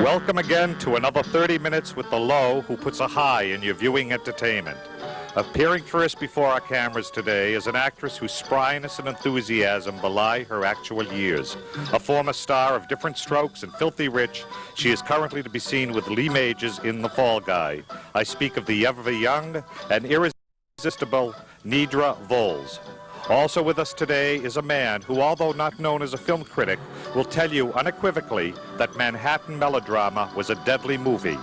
Welcome again to another 30 Minutes with the Lowe, who puts a high in your viewing entertainment. Appearing first before our cameras today is an actress whose spryness and enthusiasm belie her actual years. A former star of Different Strokes and Filthy Rich, she is currently to be seen with Lee Majors in The Fall Guy. I speak of the ever young and irresistible Nedra Volz. Also with us today is a man who, although not known as a film critic, will tell you unequivocally that Manhattan Melodrama was a deadly movie.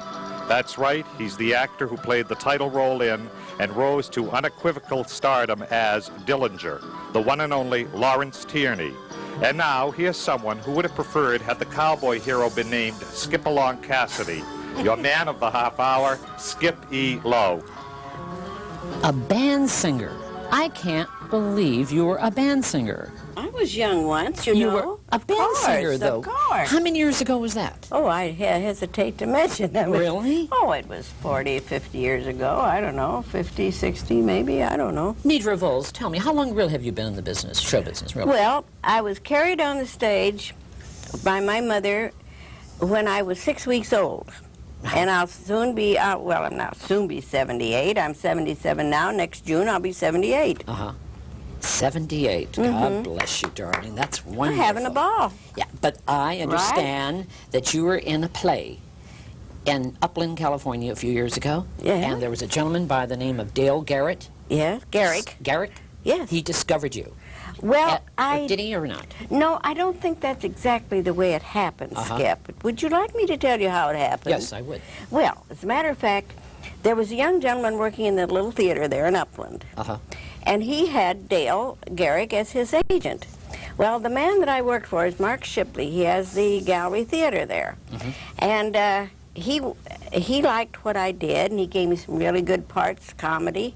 That's right, he's the actor who played the title role in and rose to unequivocal stardom as Dillinger, the one and only Laurence Tierney. And now, here's someone who would have preferred had the cowboy hero been named Skip-Along Cassidy, your man of the half hour, Skip E. Lowe. A band singer. I can't believe you were a band singer. I was young once, you know. You were a band singer, though. Of course. How many years ago was that? Oh, I hesitate to mention that. Really? Oh, it was 40, 50 years ago. I don't know, 50, 60 maybe, I don't know. Nedra Volz, tell me, how long really have you been in the business, show business, really? Well, I was carried on the stage by my mother when I was 6 weeks old. And I'll soon be, well, I'm not soon be 78. I'm 77 now. Next June, I'll be 78. 78. God bless you, darling. That's wonderful. I'm having a ball. Yeah, but I understand that you were in a play in Upland, California a few years ago. Yeah. And there was a gentleman by the name of Dale Garrett. Yeah, Garrick. Garrick? Yes. He discovered you. Well, Did he or not? No, I don't think that's exactly the way it happened, Skip. Would you like me to tell you how it happened? Yes, I would. Well, as a matter of fact, there was a young gentleman working in the little theater there in Upland. And he had Dale Garrick as his agent. Well, the man that I worked for is Mark Shipley. He has the Gallery Theater there. And he liked what I did, and he gave me some really good parts, comedy.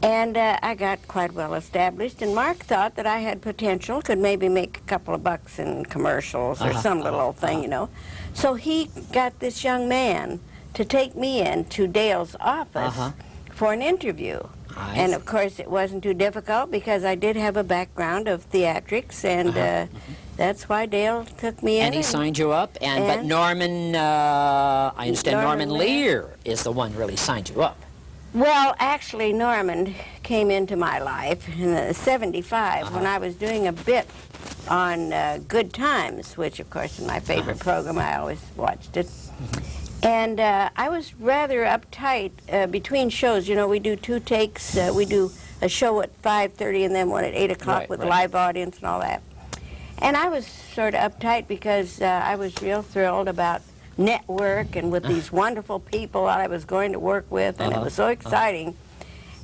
And I got quite well established, and Mark thought that I had potential, could maybe make a couple of bucks in commercials or some little old thing, you know. So he got this young man to take me into Dale's office for an interview. And of course it wasn't too difficult because I did have a background of theatrics, and that's why Dale took me in. And he signed you up, but Norman, I understand Norman Lear is the one really signed you up. Well, actually, Norman came into my life in '75 when I was doing a bit on Good Times, which, of course, is my favorite program. I always watched it. And I was rather uptight between shows. You know, we do 2 takes. We do a show at 5:30 and then one at 8 o'clock with a live audience and all that. And I was sort of uptight because I was real thrilled about network and with these wonderful people I was going to work with, and it was so exciting.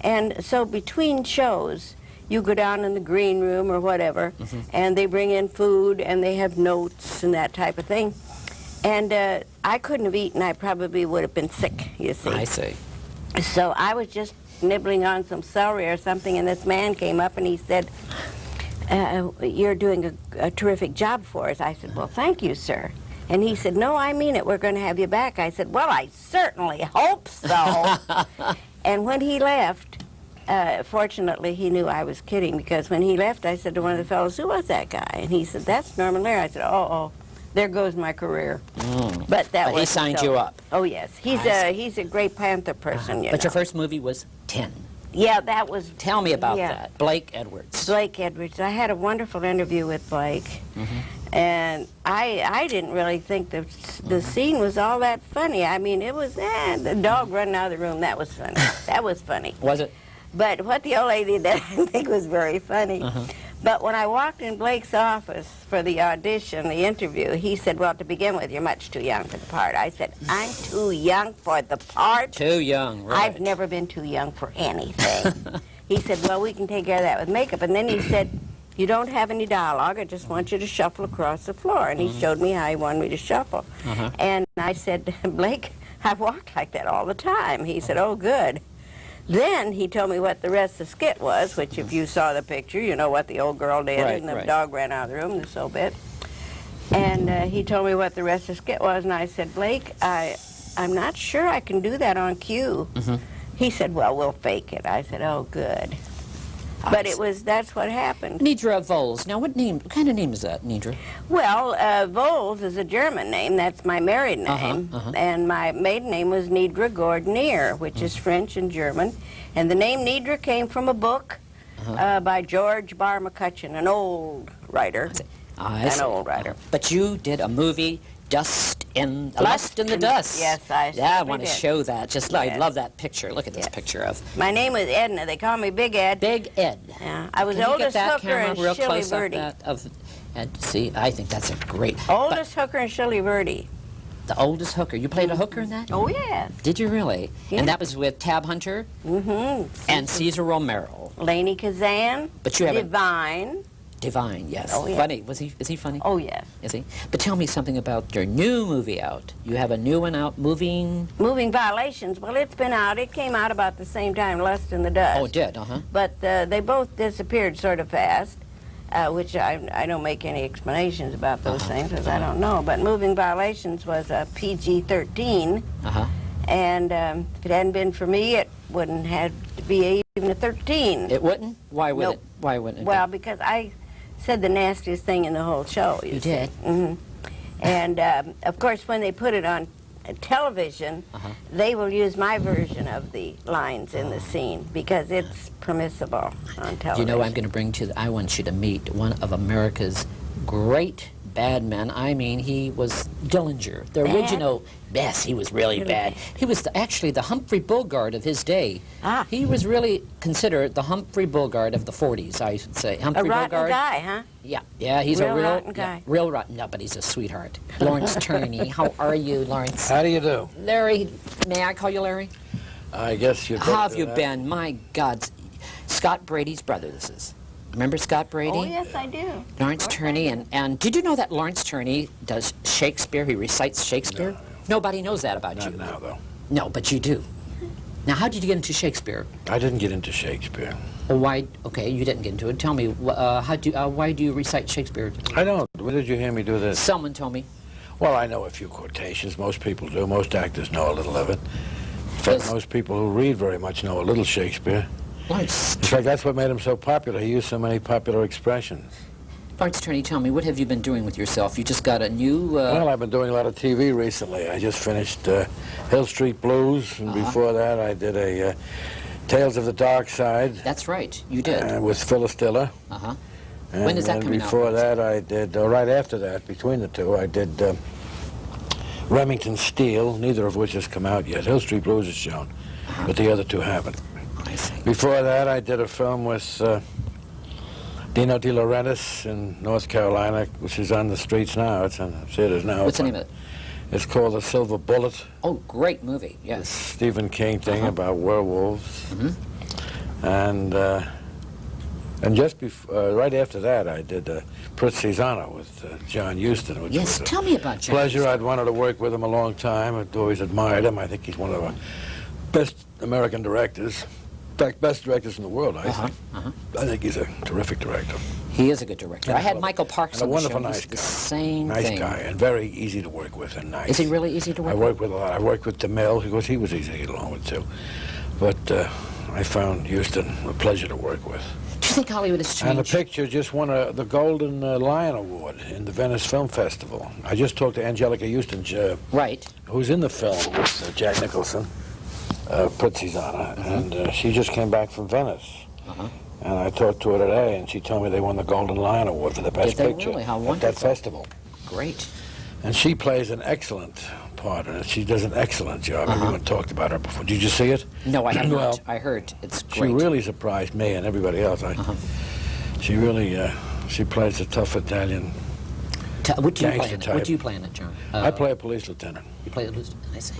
And so between shows, you go down in the green room or whatever, and they bring in food and they have notes and that type of thing. And I couldn't have eaten. I probably would have been sick, you see. I see. So I was just nibbling on some celery or something, and this man came up and he said, you're doing a terrific job for us. I said, well, thank you, sir. And he said, no, I mean it. We're going to have you back. I said, well, I certainly hope so. And when he left, fortunately, he knew I was kidding, because when he left, I said to one of the fellows, who was that guy? And he said, that's Norman Lear. I said, oh, there goes my career. But he signed you up. Oh, yes. He's a great Panther person, you know. But your first movie was 10. Yeah, that was... Tell me about that. Blake Edwards. Blake Edwards. I had a wonderful interview with Blake. And I didn't really think the scene was all that funny. I mean, it was, the dog running out of the room, that was funny. That was funny. Was it? But what the old lady did, I didn't think was very funny. But when I walked in Blake's office for the audition, the interview, he said, well, to begin with, you're much too young for the part. I said, I'm too young for the part? Too young, right. I've never been too young for anything. He said, well, we can take care of that with makeup. And then he said, you don't have any dialogue, I just want you to shuffle across the floor. And he showed me how he wanted me to shuffle. And I said, Blake, I walk like that all the time. He said, oh, good. Then he told me what the rest of the skit was, which if you saw the picture, you know what the old girl did, and the dog ran out of the room, so bit. And he told me what the rest of the skit was, and I said, Blake, I'm not sure I can do that on cue. He said, well, we'll fake it. I said, oh, good. But that's what happened. Nedra Volz. Now, what kind of name is that, Nedra? Well, Volz is a German name. That's my married name. And my maiden name was Nedra Lear, which is French and German. And the name Nedra came from a book by George Bar McCutcheon, an old writer. An old writer. But you did a movie, Lust in the Dust. Yes, I Yeah, I want to show that. I love that picture. Look at this picture of... My name was Edna. They call me Big Ed. Big Ed. Yeah. I was the oldest hooker in Shilly Verdi. See, I think that's a great... Oldest hooker in Shilly Verdi. The oldest hooker. You played a hooker in that? Oh, yes. Did you really? Yeah. And that was with Tab Hunter? And Cesar Romero. Laney Kazan. But you haven't... Divine, yes. Oh, yeah. Funny. Is he funny? Oh, yes. Is he? But tell me something about your new movie out. You have a new one out, Moving Violations. Well, it's been out. It came out about the same time, Lust in the Dust. Oh, it did, But they both disappeared sort of fast, which I don't make any explanations about those things, because I don't know. But Moving Violations was a PG-13. And if it hadn't been for me, it wouldn't have to be even a 13. It wouldn't? Why would Nope. it? Why wouldn't it? Well, because I said the nastiest thing in the whole show. You did? And, of course, when they put it on television, they will use my version of the lines in the scene because it's permissible on television. You know, I'm going to bring I want you to meet one of America's great bad men. I mean, he was Dillinger, the original. Yes, he was really bad. He was actually the Humphrey Bogart of his day. He was really considered the Humphrey Bogart of the 40s, I should say. Humphrey rotten Bogart. guy, huh? Yeah, he's a real rotten guy. Real rotten. No, but he's a sweetheart. Laurence Tierney. How are you, Laurence? How do you do? Larry, may I call you Larry? I guess you. How have you been? My God, Scott Brady's brother. This is. Remember Scott Brady? Oh, yes, I do. Laurence Tierney, and did you know that Laurence Tierney does Shakespeare? He recites Shakespeare? No. Nobody knows that about you. Not now, though. No, but you do. Now, how did you get into Shakespeare? I didn't get into Shakespeare. Well, why? Okay, you didn't get into it. Tell me, why do you recite Shakespeare? I don't. When did you hear me do this? Someone told me. Well, I know a few quotations. Most people do. Most actors know a little of it. In fact, most people who read very much know a little Shakespeare. In fact, that's what made him so popular. He used so many popular expressions. Laurence Tierney, tell me, what have you been doing with yourself? You just got a new... Well, I've been doing a lot of TV recently. I just finished Hill Street Blues, and before that I did a Tales of the Dark Side. That's right, you did. With Phyllis Diller. And when is that coming out? Before that I did, right after that, between the two, I did Remington Steele, neither of which has come out yet. Hill Street Blues is shown, but the other two haven't. I see. Before that, I did a film with Dino De Laurentiis in North Carolina, which is on the streets now. It's on theaters now. What's the name of it? It's called The Silver Bullet. Oh, great movie, yes. It's a Stephen King thing about werewolves. And just before, right after that, I did Pruzzisano with John Huston. Which was tell me about John. Pleasure. I'd wanted to work with him a long time. I'd always admired him. I think he's one of the best American directors. In fact, best directors in the world, I think. I think he's a terrific director. He is a good director. I had Michael Parks on the show. A wonderful, nice guy. The same nice thing. guy, and very easy to work with, and nice. Is he really easy to work with? I work with a lot. I worked with DeMille, because he was easy to get along with, too. But I found Huston a pleasure to work with. Do you think Hollywood has changed? And the picture just won the Golden Lion Award in the Venice Film Festival. I just talked to Angelica Houston, who's in the film with Jack Nicholson. Pruzzisano, and she just came back from Venice. And I talked to her today, and she told me they won the Golden Lion Award for the best picture really? How at that festival. Great. And she plays an excellent part in it. She does an excellent job. Everyone talked about her before. Did you see it? No, I have not. I heard it's great. She really surprised me and everybody else. She really, she plays a tough Italian what do you play gangster in it? type. What do you play in it, John? I play a police lieutenant. You play a police lieutenant? I see.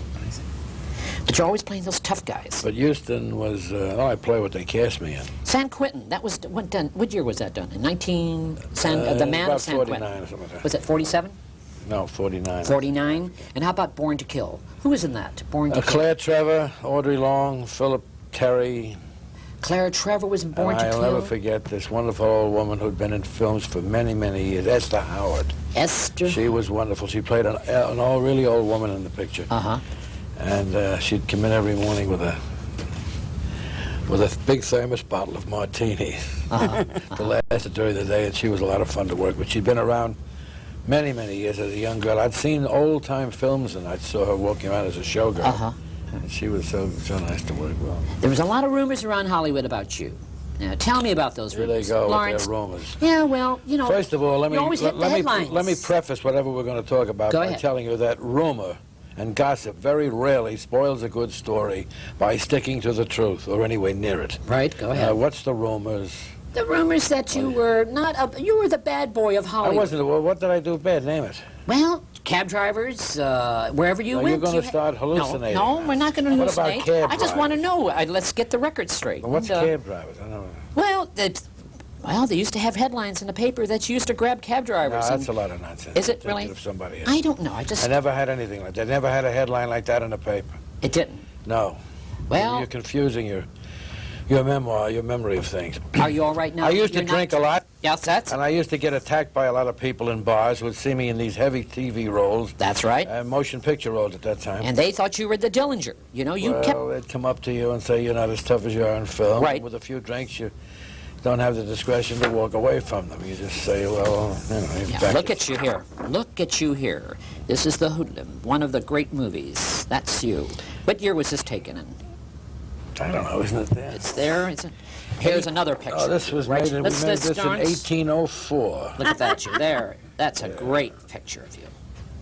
But you're always playing those tough guys. But Houston was, I play what they cast me in. San Quentin, that was what year was that done? In the Man of San Quentin. 49 or something like that. Was it 47? No, 49. 49? And how about Born to Kill? Who was in that? Born to Kill. Claire Trevor, Audrey Long, Philip Terry. Claire Trevor was in Born to Kill? I'll never forget this wonderful old woman who'd been in films for many, many years, Esther Howard. Esther? She was wonderful. She played an really old woman in the picture. And she'd come in every morning with a with a big thermos bottle of martinis to last her during the day, and she was a lot of fun to work with. She'd been around many, many years as a young girl. I'd seen old-time films, and I saw her walking around as a showgirl. And she was so nice to work with. There was a lot of rumors around Hollywood about you. Now, tell me about those rumors. Here they go Lawrence, with their rumors. Yeah, well, you know. First of all, let me me preface whatever we're going to talk about by telling you that rumor and gossip very rarely spoils a good story by sticking to the truth or anywhere near it. Right, go ahead. What's the rumors? The rumors that you were you were the bad boy of Hollywood. I wasn't. Well, what did I do bad? Name it. Well, cab drivers, wherever you went. You're going to start hallucinating. No, we're not going to hallucinate. What about cab drivers? I just want to know. Let's get the record straight. Well, what's cab drivers? I don't know. Well, they used to have headlines in the paper that you used to grab cab drivers. No, that's a lot of nonsense. Is it really? Of somebody else. I don't know. I never had anything like that. I never had a headline like that in the paper. It didn't? No. Well... You're confusing your memory of things. Are you all right now? I used to drink a lot. Yes, that's... And I used to get attacked by a lot of people in bars who would see me in these heavy TV roles. That's right. Motion picture roles at that time. And they thought you were the Dillinger. You know, they'd come up to you and say, you're not as tough as you are in film. Right. With a few drinks, you don't have the discretion to walk away from them. You just say, well, you know... Look at you here. Look at you here. This is the Hoodlum, one of the great movies. That's you. What year was this taken in? I don't know, isn't it there? It's there. Here's another picture. Oh, this was made in 1804. Look at that, you there. That's a great picture of you.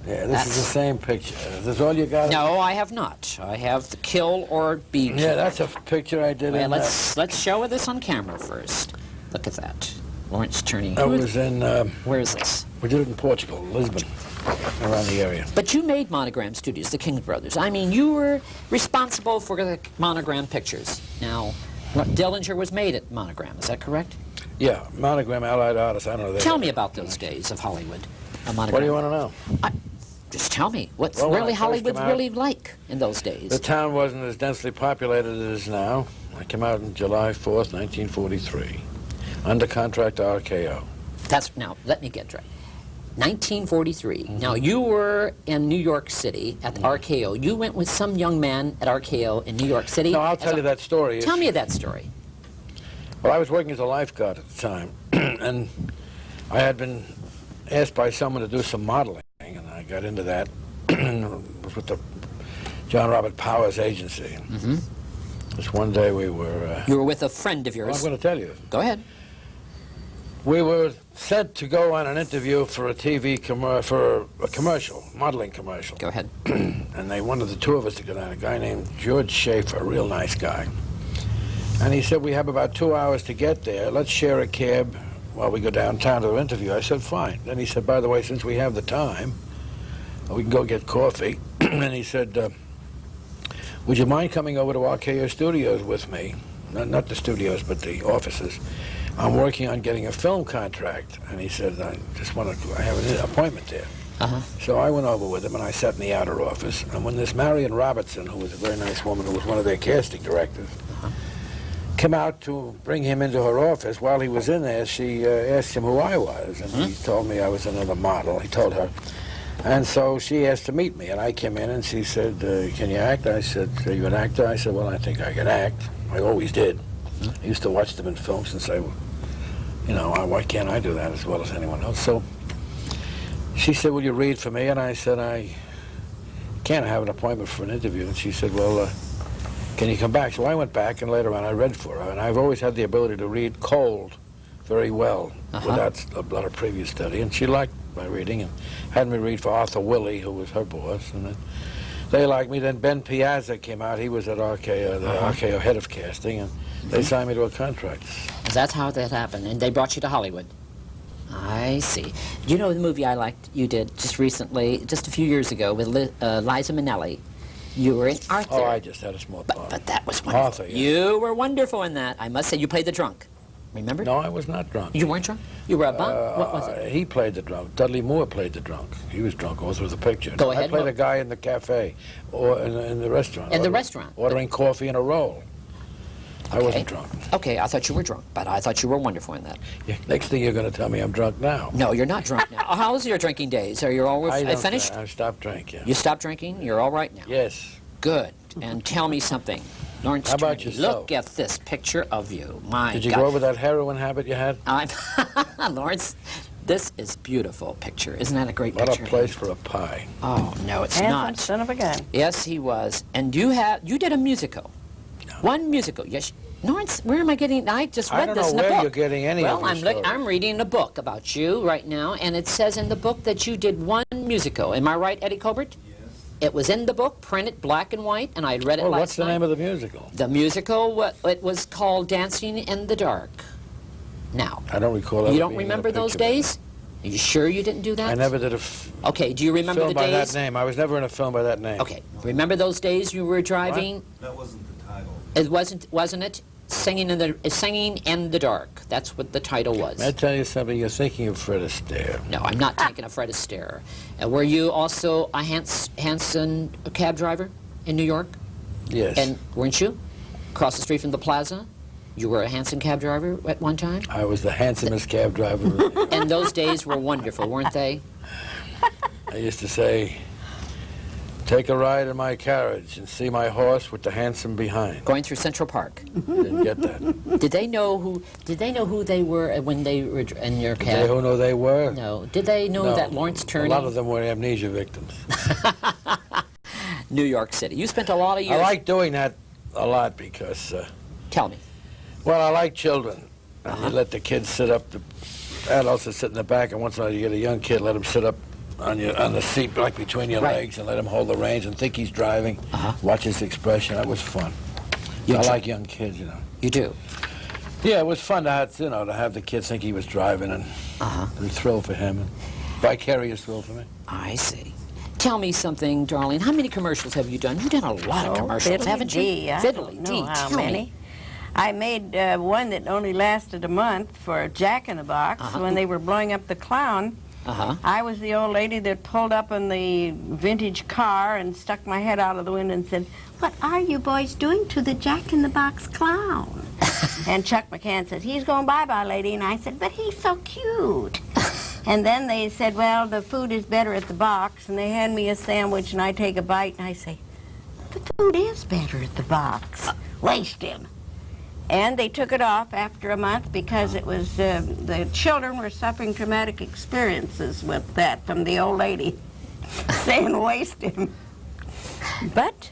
Yeah, this is the same picture. Is this all you got? No, I have not. I have the kill or be killed. Yeah, that's a picture I did. Well, let's show this on camera first. Look at that. Laurence Tierney. I was in... where is this? We did it in Portugal, Lisbon, around the area. But you made Monogram Studios, the King Brothers. I mean, you were responsible for the Monogram pictures. Now, Dillinger was made at Monogram, is that correct? Yeah, Monogram, Allied Artists, I don't know. Tell me about those days of Hollywood. What do you want to know? Just tell me, what's really Hollywood really like in those days? The town wasn't as densely populated as it is now. I came out on July 4th, 1943, under contract to RKO. Now, let me get right. 1943. Now, you were in New York City at the RKO. You went with some young man at RKO in New York City. No, I'll tell you that story. Tell me that story. Well, I was working as a lifeguard at the time, and I had been asked by someone to do some modeling, and I got into that. It was with the John Robert Powers agency. Just one day we were... you were with a friend of yours. Well, I'm going to tell you. Go ahead. We were sent to go on an interview for a commercial, modeling commercial. Go ahead. And they wanted the two of us to go down. A guy named George Schaefer, a real nice guy. And he said, we have about 2 hours to get there. Let's share a cab while we go downtown to the interview. I said, fine. Then he said, by the way, since we have the time, we can go get coffee. And he said, would you mind coming over to RKO Studios with me? Not the studios, but the offices. I'm working on getting a film contract. And he said, I have an appointment there. So I went over with him, and I sat in the outer office. And when this Marion Robertson, who was a very nice woman, who was one of their casting directors, came out to bring him into her office, while he was in there, she asked him who I was. And he told me I was another model. He told her. And so she asked to meet me, and I came in, and she said, can you act? I said, are you an actor? I said, well, I think I can act. I always did. I used to watch them in films and say, well, you know, why can't I do that as well as anyone else? So she said, will you read for me? And I said, I can't have an appointment for an interview. And she said, well, can you come back? So I went back, and later on I read for her. And I've always had the ability to read cold very well without a lot of previous study. And she liked my reading and had me read for Arthur Willey, who was her boss. And then they liked me. Then Ben Piazza came out. He was at RKO, the RKO head of casting, and they signed me to a contract. That's how that happened, and they brought you to Hollywood. I see. You know the movie I liked you did just recently, just a few years ago, with Liza Minnelli. You were in Arthur. Oh, I just had a small part. But that was wonderful. Arthur, yeah. You were wonderful in that. I must say, you played the drunk. Remember? No, I was not drunk. You weren't drunk? You were a bum? What was it? He played the drunk. Dudley Moore played the drunk. He was drunk all through the picture. Go ahead. I played a guy in the cafe, or in the restaurant. In the restaurant? Ordering coffee and a roll. I wasn't drunk. Okay, I thought you were drunk, but I thought you were wonderful in that. Yeah, next thing you're going to tell me I'm drunk now. No, you're not drunk now. How's your drinking days? Are you all finished? I stopped drinking. You stopped drinking? You're all right now? Yes. Good. And tell me something. Laurence How about Tierney, yourself? look at this picture of you. My Did you God. go over that heroin habit you had? Lawrence, this is beautiful picture. Isn't that a great What picture? a place for a pie. Oh, no, it's Handsome not. son of a gun. Yes, he was. And you did a musical. No. One musical. Yes. Lawrence, where am I getting? I just read this in the book. I don't know where you're getting any of your stories. I'm reading a book about you right now, and it says in the book that you did one musical. Am I right, Eddie Colbert? Yes. It was in the book, printed black and white, and I read it last night. What's the name of the musical? The musical, it was called Dancing in the Dark. Now, I don't recall. You don't remember those days? Are you sure you didn't do that? I never did a Okay, do you remember film the days? by that name. I was never in a film by that name. Okay, remember those days you were driving? What? That wasn't the title. It wasn't it? Singing in the Dark. That's what the title was. May I tell you something? You're thinking of Fred Astaire. No, I'm not thinking of Fred Astaire. Were you also a Hanson cab driver in New York? Yes. And weren't you? Across the street from the plaza? You were a Hanson cab driver at one time? I was the handsomest cab driver. And those days were wonderful, weren't they? I used to say, take a ride in my carriage and see my horse with the handsome behind. Going through Central Park. Didn't get that. Did they know who they were when they were in your Did cab? they who know they were? No. Did they know No. that Laurence Tierney? A lot of them were amnesia victims. New York City. You spent a lot of years. I like doing that a lot because, Tell me. well, I like children. And you let the kids sit up, the adults that sit in the back, and once in a while you get a young kid, let him sit up on the seat, like between your Right. legs, and let him hold the reins and think he's driving. Watch his expression. That was fun. You I enjoy- like young kids, you know. You do. Yeah, it was fun to have, to have the kids think he was driving, and a thrill for him, and vicarious thrill for me. I see. Tell me something, darling. How many commercials have you done? You've done a lot of commercials, haven't you? I don't know how many. I made one that only lasted a month for Jack in the Box when they were blowing up the clown. I was the old lady that pulled up in the vintage car and stuck my head out of the window and said, "What are you boys doing to the Jack in the Box clown?" And Chuck McCann says, "He's going bye-bye, lady." And I said, "But he's so cute." And then they said, "Well, the food is better at the box." And they hand me a sandwich, and I take a bite, and I say, "The food is better at the box. Waste him." And they took it off after a month because it was, the children were suffering traumatic experiences with that from the old lady saying waste him. But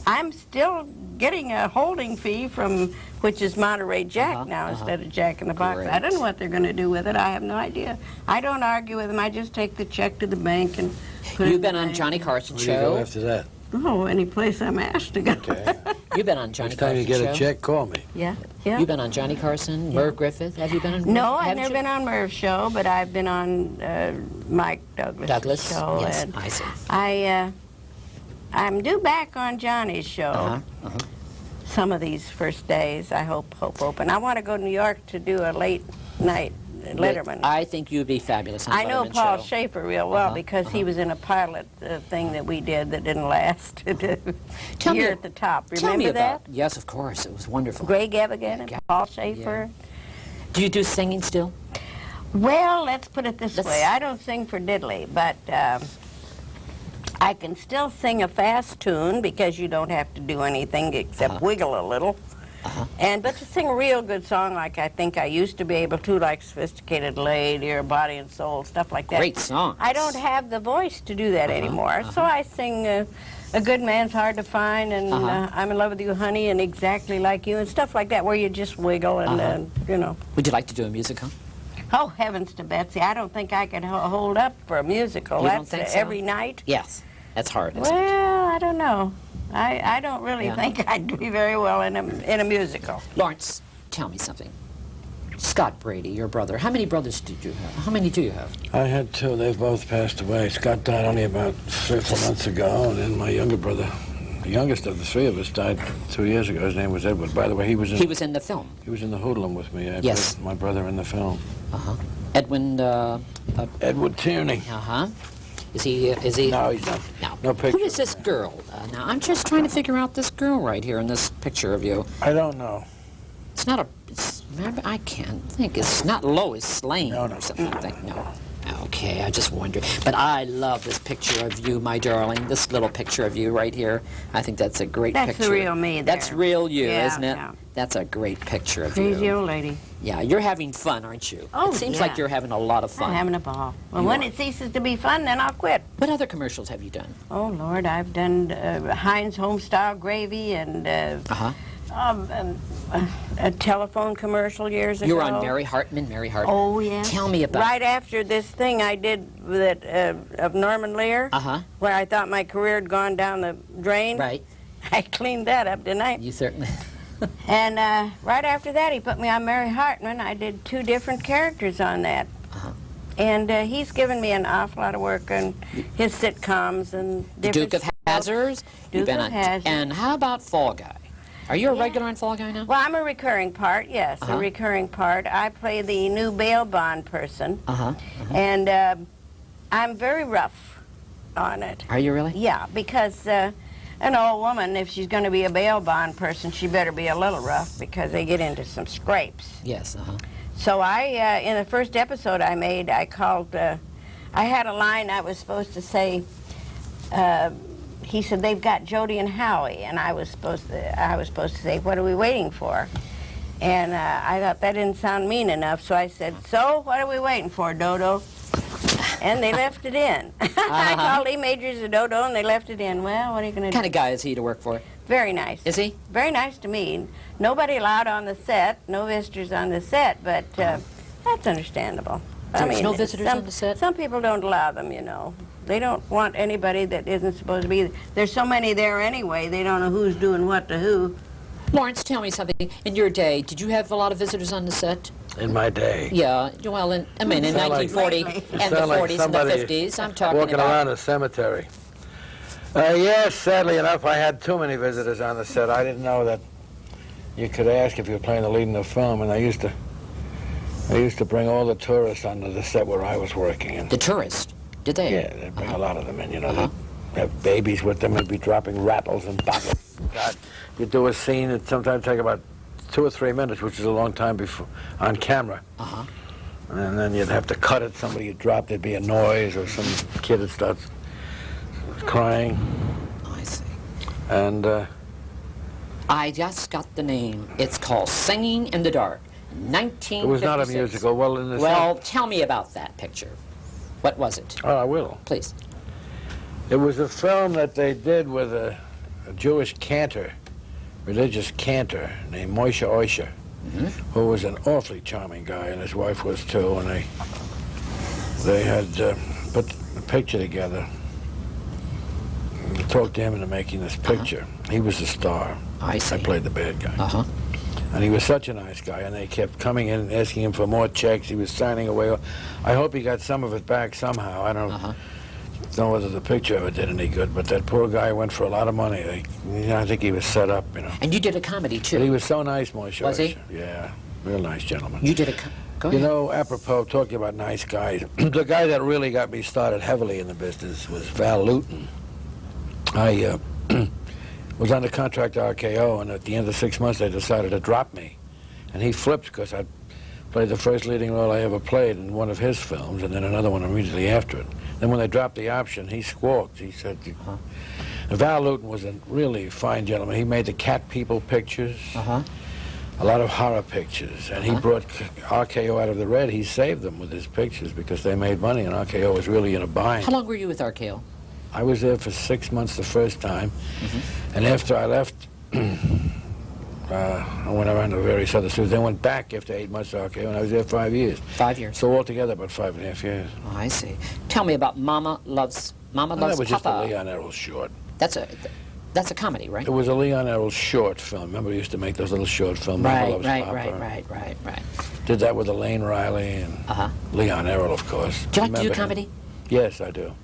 I'm still getting a holding fee from, which is Monterey Jack now instead of Jack in the Box. Great. I don't know what they're going to do with it. I have no idea. I don't argue with them. I just take the check to the bank and put it You've in the been on bank. Johnny Carson Where do you go show. after that? Oh, any place I'm asked to go. Okay. You've been on Johnny Next time Carson you get show. a check, call me. Yeah, yeah. You've been on Johnny Carson, Merv Griffith. Have you been on? No, I've haven't never you? been on Merv's show, but I've been on Mike Douglas' show. Yes, and I see. I'm due back on Johnny's show. Some of these first days, I hope open. I want to go to New York to do a late night Letterman. I think you'd be fabulous on I know Letterman Paul show. Schaefer real well because he was in a pilot thing that we did that didn't last. Tell me- Here at the top. Tell me Remember that? about. Yes, of course. It was wonderful. Greg Evigan and Yeah. Paul Schaefer. Do you do singing still? Well, let's put it this Let's- way. I don't sing for diddly, but I can still sing a fast tune because you don't have to do anything except wiggle a little. But to sing a real good song like I think I used to be able to, like Sophisticated Lady or Body and Soul, stuff like that. Great songs. I don't have the voice to do that anymore, so I sing A Good Man's Hard to Find and I'm in Love with You, Honey, and Exactly Like You and stuff like that where you just wiggle and, you know. Would you like to do a musical? Oh, heavens to Betsy, I don't think I could hold up for a musical. You That's don't think so? every night. Yes. That's hard, isn't it? Well, I don't know. I don't really think I'd do very well in a musical. Lawrence, tell me something. Scott Brady, your brother. How many brothers did you have? How many do you have? I had two. They've both passed away. Scott died only about 3 or 4 months ago, and then my younger brother, the youngest of the three of us, died 2 years ago. His name was Edward. By the way, he was in the film. He was in the hoodlum with me. I Yes. played my brother in the film. Edwin. Edward Tierney. Is he? No, he's not. No. No picture. Who is this girl? Now, I'm just trying to figure out this girl right here in this picture of you. I don't know. It's not a. I can't think. It's not Lois Lane No. or something. No. Okay, I just wondered. But I love this picture of you, my darling. This little picture of you right here. I think that's a great picture. That's the real me there. That's real you, Yeah, isn't it? yeah. That's a great picture of you. Crazy old lady. Yeah, you're having fun, aren't you? Oh, it seems yeah. like you're having a lot of fun. I'm having a ball. Well, You when are. it ceases to be fun, then I'll quit. What other commercials have you done? Oh, Lord, I've done Heinz Homestyle Gravy and a telephone commercial years ago. You were on Mary Hartman. Oh, yeah. Tell me about Right after this thing I did with of Norman Lear, where I thought my career had gone down the drain. Right. I cleaned that up, didn't I? You certainly... And right after that, he put me on Mary Hartman. I did 2 different characters on that. And he's given me an awful lot of work on his sitcoms and different Duke of Hazzards. You've been of on. Hazzard. And how about Fall Guy? Are you a regular on Fall Guy now? Well, I'm a recurring part, yes, a recurring part. I play the new bail bond person. And I'm very rough on it. Are you really? Yeah, because an old woman, if she's going to be a bail bond person, she better be a little rough because they get into some scrapes. Yes, So I, in the first episode I made, I called, I had a line I was supposed to say, he said, they've got Jody and Howie, and I was supposed to say, what are we waiting for? And I thought that didn't sound mean enough, so I said, so what are we waiting for, Dodo? And they left it in. I called E. Majors a Dodo, and they left it in. Well, what are you going to do? What kind of guy is he to work for? Very nice. Is he? Very nice to me. Nobody allowed on the set, no visitors on the set, but that's understandable. So there's no visitors on the set? Some people don't allow them, you know. They don't want anybody that isn't supposed to be. There's so many there anyway, they don't know who's doing what to who. Lawrence, tell me something. In your day, did you have a lot of visitors on the set? In my day? Yeah, well, in 1940 and the 40s and the 50s, I'm talking walking about. around a cemetery. Yes, sadly enough, I had too many visitors on the set. I didn't know that you could ask if you were playing the lead in the film, and I used to bring all the tourists onto the set where I was working. And the tourists? Did they? Yeah, they'd bring a lot of them in, you know. They'd have babies with them and be dropping rattles and bottles. God, you'd do a scene that sometimes take about 2 or 3 minutes, which is a long time before on camera. And then you'd have to cut it. Somebody would drop, there'd be a noise, or some kid would start crying. I see. And I just got the name. It's called Singing in the Dark, 1956. it was not a musical. Well, in the Well, tell me about that picture. What was it? Oh, I will. Please. It was a film that they did with a Jewish cantor, religious cantor, named Moshe Oisher, who was an awfully charming guy, and his wife was too, and they had put the picture together. We talked to him into making this picture. He was the star. I see. I played the bad guy. And he was such a nice guy, and they kept coming in and asking him for more checks. He was signing away. I hope he got some of it back somehow. I don't know whether the picture ever did any good, but that poor guy went for a lot of money. I think he was set up, you know. And you did a comedy, too. But he was so nice, Moshe. Was he? Yeah, real nice gentleman. You did a Go ahead. You know, apropos, talking about nice guys, the guy that really got me started heavily in the business was Val Luton. I was under contract to RKO, and at the end of 6 months, they decided to drop me. And he flipped because I played the first leading role I ever played in one of his films, and then another one immediately after it. Then when they dropped the option, he squawked. He said, Val Luton was a really fine gentleman. He made the Cat People pictures, a lot of horror pictures, and he brought RKO out of the red. He saved them with his pictures because they made money, and RKO was really in a bind. How long were you with RKO? I was there for 6 months the first time, and after I left, I went around to various other studios. They went back after 8 months to RKO, and I was there 5 years. 5 years. So altogether, about 5.5 years. Oh, I see. Tell me about Mama Loves Papa. That was just a Leon Errol short. That's a comedy, right? It was a Leon Errol short film. Remember, we used to make those little short films. Right. Did that with Elaine Riley and Leon Errol, of course. Do you like to do comedy? Yes, I do.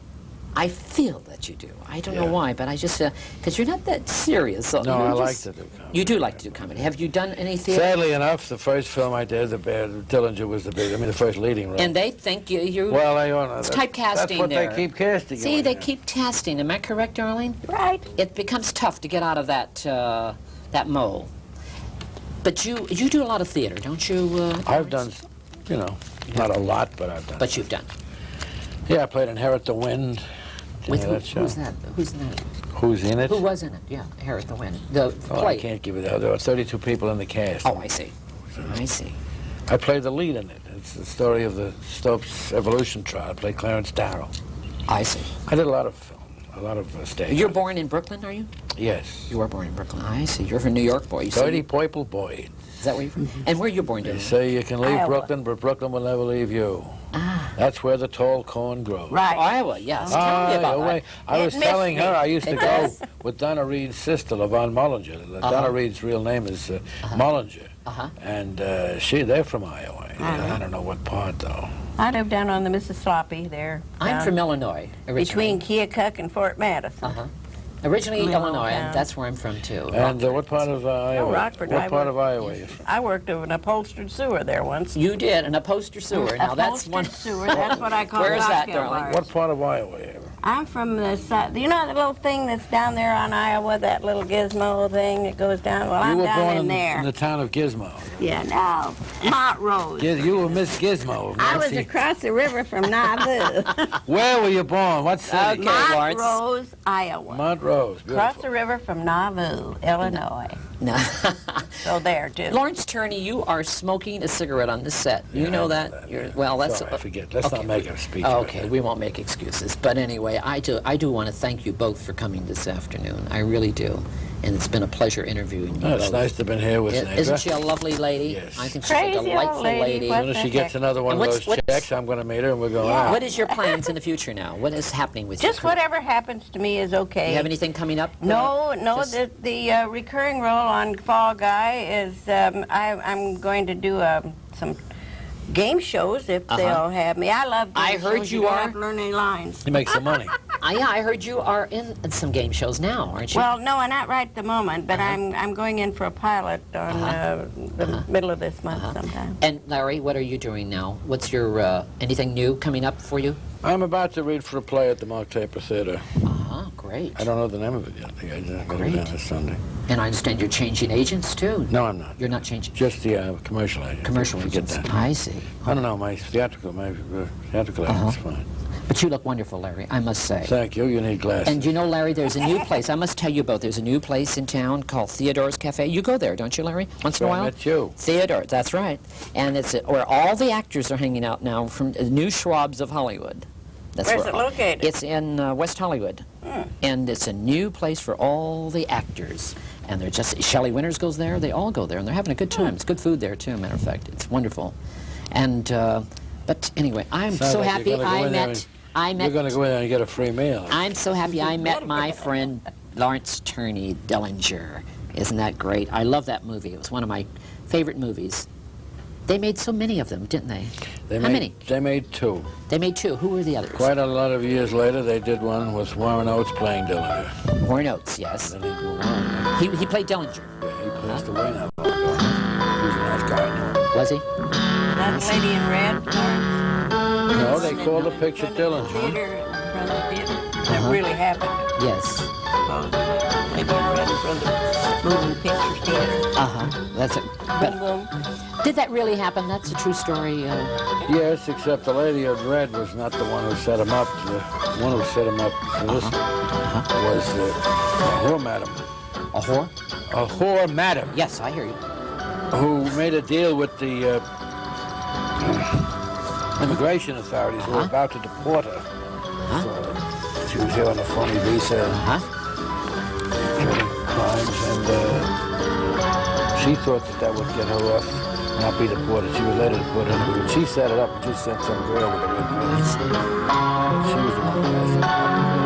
I feel that you do. I don't know why, but I just, because you're not that serious. So no, I like to do comedy. You do like to do comedy. Have you done any theater? Sadly enough, the first film I did, Dillinger was the first leading role. And they think you well, I don't know. It's typecasting that's what there. they keep casting. See, they keep casting. Am I correct, darling? Right. It becomes tough to get out of that that mold. But you do a lot of theater, don't you? I've done, not a lot, but I've done. But you've done. Yeah, I played Inherit the Wind. With who's that? Who's in it? Who's in it? Who was in it? Yeah, Inherit the Wind. The Oh, play. I can't give it out. There were 32 people in the cast. Oh, I see. I see. I played the lead in it. It's the story of the Stopes evolution trial. I played Clarence Darrow. I see. I did a lot of film, a lot of stage. You're born in Brooklyn, are you? Yes. You were born in Brooklyn. I see. You're a New York boy. You say Dirty Purple Boy. Is that where you're from? And where are you born, They Dylan? say you can leave Iowa. Brooklyn, but Brooklyn will never leave you. Ah. That's where the tall corn grows. Right. Iowa, yes. Tell me about that. I was It telling missed her me. I used to It go does. with Donna Reed's sister, LaVon Mullinger. Donna Reed's real name is Mullinger. And they're from Iowa. I don't know what part, though. I live down on the Mississippi there. I'm down from Illinois, originally. between Keokuk and Fort Madison. Originally Little Illinois, and town. that's where I'm from, too. And what part of Iowa? Rockford, What I part worked- of Iowa are you from? I worked over an upholstered sewer there once. You did, an upholstered sewer. Now, that's Upholstered one... sewer, that's what I call Where is that, rockhill darling? bars. What part of Iowa are you from? I'm from the side. You know the little thing that's down there on Iowa, that little gizmo thing that goes down? Well, You I'm were down born in there. in the town of Gizmo. Yeah, no. Montrose. You were Miss Gizmo. I was Nancy. across the river from Nauvoo. Where were you born? What city? Okay, Laurence. Montrose, Iowa. Montrose. Across Beautiful. the river from Nauvoo, Illinois. No. So there, too. Lawrence Tierney, you are smoking a cigarette on this set. You know that? Well, that's... Sorry, I forget. Let's not make a speech. Okay, we won't make excuses. But anyway, I do want to thank you both for coming this afternoon. I really do. And it's been a pleasure interviewing you It's both. nice to have been here with Nedra. Isn't she a lovely lady? Yes. I think she's Crazy a old delightful lady. lady. What As soon as the she gets heck? another one And of what's- those checks, I'm going to meet her and we're going Yeah. out. What is your plans in the future now? What is happening with Just you? whatever happens to me is okay. You have anything coming up? No, Just- the recurring role on Fall Guy is I'm going to do some game shows if they'll have me. I love game I heard shows. you don't are- have to learn any lines. You make some money. Yeah, I heard you are in some game shows now, aren't you? Well, no, I'm not right at the moment, but I'm going in for a pilot on the middle of this month sometime. And Larry, what are you doing now? What's your anything new coming up for you? I'm about to read for a play at the Mark Taper Theater. Great. I don't know the name of it yet. I think I'm going to Great. do this Sunday. And I understand you're changing agents too. No, I'm not. You're not changing. Just the commercial agent. Commercial Forget agents. that. I see. I don't know. My theatrical agent's fine. But you look wonderful, Larry, I must say. Thank you. You need glasses. And you know, Larry, there's a new place. I must tell you both. There's a new place in town called Theodore's Cafe. You go there, don't you, Larry? Once in a I while? met you. Theodore, that's right. And it's where all the actors are hanging out now from the new Schwabs of Hollywood. That's Where's where it located? It's in West Hollywood. And it's a new place for all the actors. And they're just, Shelley Winters goes there. They all go there, and they're having a good time. It's good food there, too, matter of fact. It's wonderful. And, but anyway, I'm Sounds so like happy you're gonna go in there I met... You're going to go in there and get a free meal. I'm so happy I met my friend Laurence Tierney Dillinger. Isn't that great? I love that movie. It was one of my favorite movies. They made so many of them, didn't they? How many? They made two. They made two. Who were the others? Quite a lot of years later, they did one with Warren Oates playing Dillinger. Warren Oates, yes. Then he'd go on. He played Dillinger. Yeah, he passed away now. He was a nice guy. Was he? That lady in red, Lawrence? No, they called the picture Dillinger. Theater, in front of the theater. That really happened. Yes. Lady in red in front of the moving picture theater. That's it. Boom, boom. Did that really happen? That's a true story. Yes, except the lady in red was not the one who set him up. The one who set him up for this was a whore madam. A whore? A whore madam Yes, I hear you. who made a deal with the immigration authorities who were about to deport her. So she was here on a phony visa, committing crimes, and she thought that would get her off, not be deported. She was later deported. She set it up and just sent some girl with her in there. She was the one who asked her.